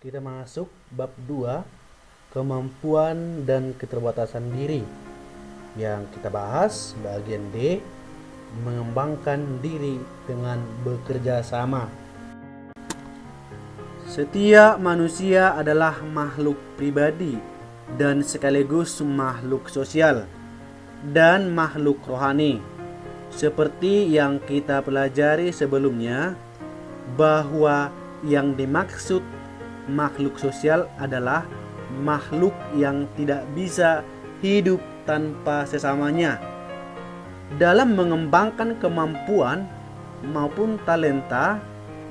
Kita masuk bab 2, kemampuan dan keterbatasan diri. Yang kita bahas bagian D, mengembangkan diri dengan bekerja sama. Setiap manusia adalah makhluk pribadi dan sekaligus makhluk sosial dan makhluk rohani. Seperti yang kita pelajari sebelumnya, bahwa yang dimaksud makhluk sosial adalah makhluk yang tidak bisa hidup tanpa sesamanya. Dalam mengembangkan kemampuan maupun talenta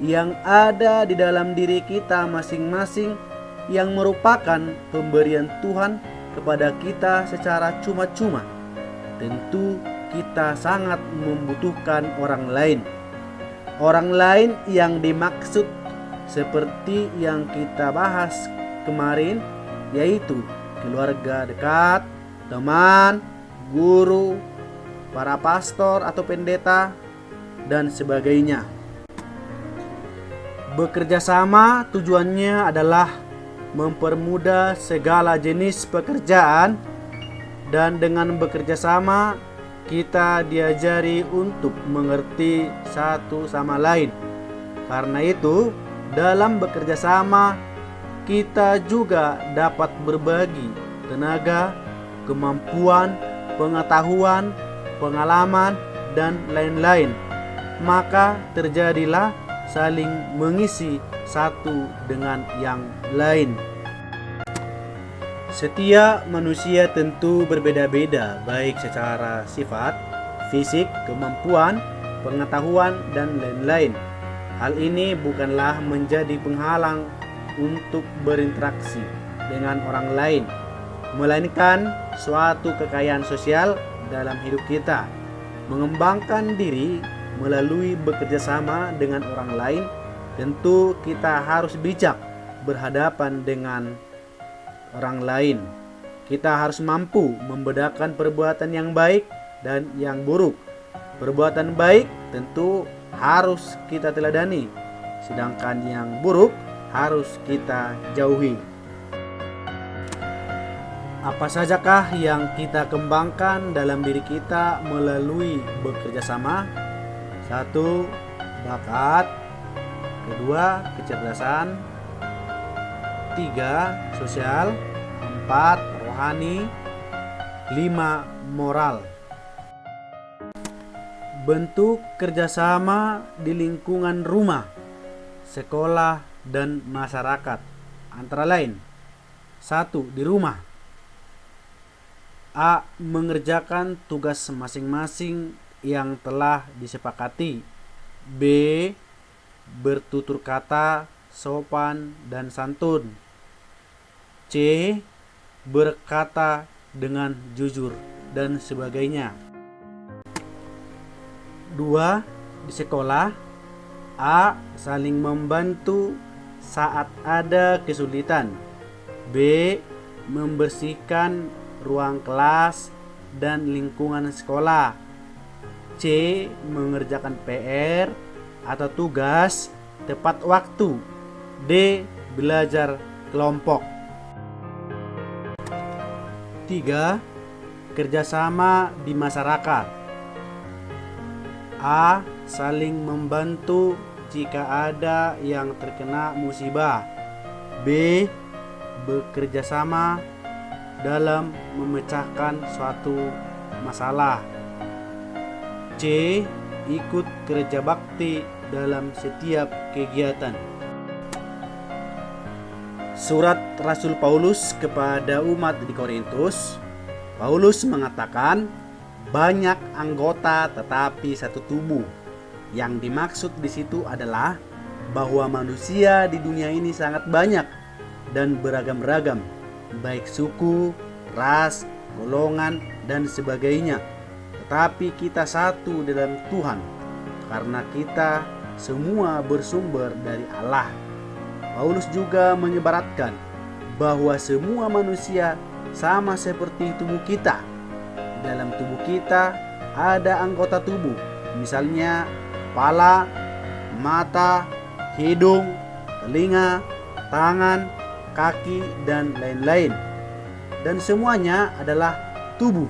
yang ada di dalam diri kita masing-masing, yang merupakan pemberian Tuhan kepada kita secara cuma-cuma, tentu kita sangat membutuhkan orang lain. Orang lain yang dimaksud seperti yang kita bahas kemarin, yaitu keluarga dekat, teman, guru, para pastor atau pendeta, dan sebagainya. Bekerja sama tujuannya adalah mempermudah segala jenis pekerjaan, dan dengan bekerja sama kita diajari untuk mengerti satu sama lain. Karena itu, dalam bekerja sama kita juga dapat berbagi tenaga, kemampuan, pengetahuan, pengalaman, dan lain-lain. Maka terjadilah saling mengisi satu dengan yang lain. Setiap manusia tentu berbeda-beda, baik secara sifat, fisik, kemampuan, pengetahuan, dan lain-lain. Hal ini bukanlah menjadi penghalang untuk berinteraksi dengan orang lain, melainkan suatu kekayaan sosial dalam hidup kita. Mengembangkan diri melalui bekerja sama dengan orang lain, tentu kita harus bijak berhadapan dengan orang lain. Kita harus mampu membedakan perbuatan yang baik dan yang buruk. Perbuatan baik tentu harus kita teladani, sedangkan yang buruk harus kita jauhi. Apa sajakah yang kita kembangkan dalam diri kita melalui bekerja sama? 1. Bakat. 2. Kecerdasan. 3. Sosial. 4. Rohani. 5. Moral. Bentuk kerjasama di lingkungan rumah, sekolah, dan masyarakat antara lain. 1. Di rumah. A. Mengerjakan tugas masing-masing yang telah disepakati. B. Bertutur kata sopan dan santun. C. Berkata dengan jujur dan sebagainya. 2. Di sekolah. A. Saling membantu saat ada kesulitan. B. Membersihkan ruang kelas dan lingkungan sekolah. C. Mengerjakan PR atau tugas tepat waktu. D. Belajar kelompok. 3. Kerjasama di masyarakat. A. Saling membantu jika ada yang terkena musibah. B. Bekerja sama dalam memecahkan suatu masalah. C. Ikut kerja bakti dalam setiap kegiatan. Surat Rasul Paulus kepada umat di Korintus, Paulus mengatakan, banyak anggota tetapi satu tubuh. Yang dimaksud di situ adalah bahwa manusia di dunia ini sangat banyak dan beragam-ragam, baik suku, ras, golongan, dan sebagainya. Tetapi kita satu dalam Tuhan, karena kita semua bersumber dari Allah. Paulus juga mengibaratkan bahwa semua manusia sama seperti tubuh kita. Dalam tubuh kita ada anggota tubuh, misalnya kepala, mata, hidung, telinga, tangan, kaki, dan lain-lain. Dan semuanya adalah tubuh.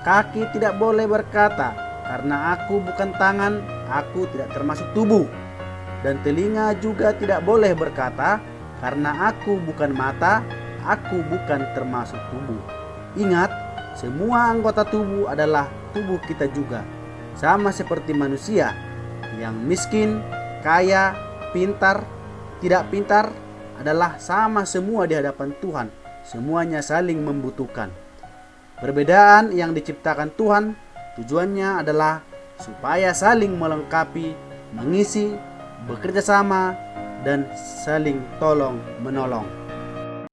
Kaki tidak boleh berkata, "Karena aku bukan tangan, aku tidak termasuk tubuh." Dan telinga juga tidak boleh berkata, "Karena aku bukan mata, aku bukan termasuk tubuh." Ingat, semua anggota tubuh adalah tubuh kita juga. Sama seperti manusia yang miskin, kaya, pintar, tidak pintar adalah sama semua di hadapan Tuhan. Semuanya saling membutuhkan. Perbedaan yang diciptakan Tuhan tujuannya adalah supaya saling melengkapi, mengisi, bekerja sama, dan saling tolong menolong.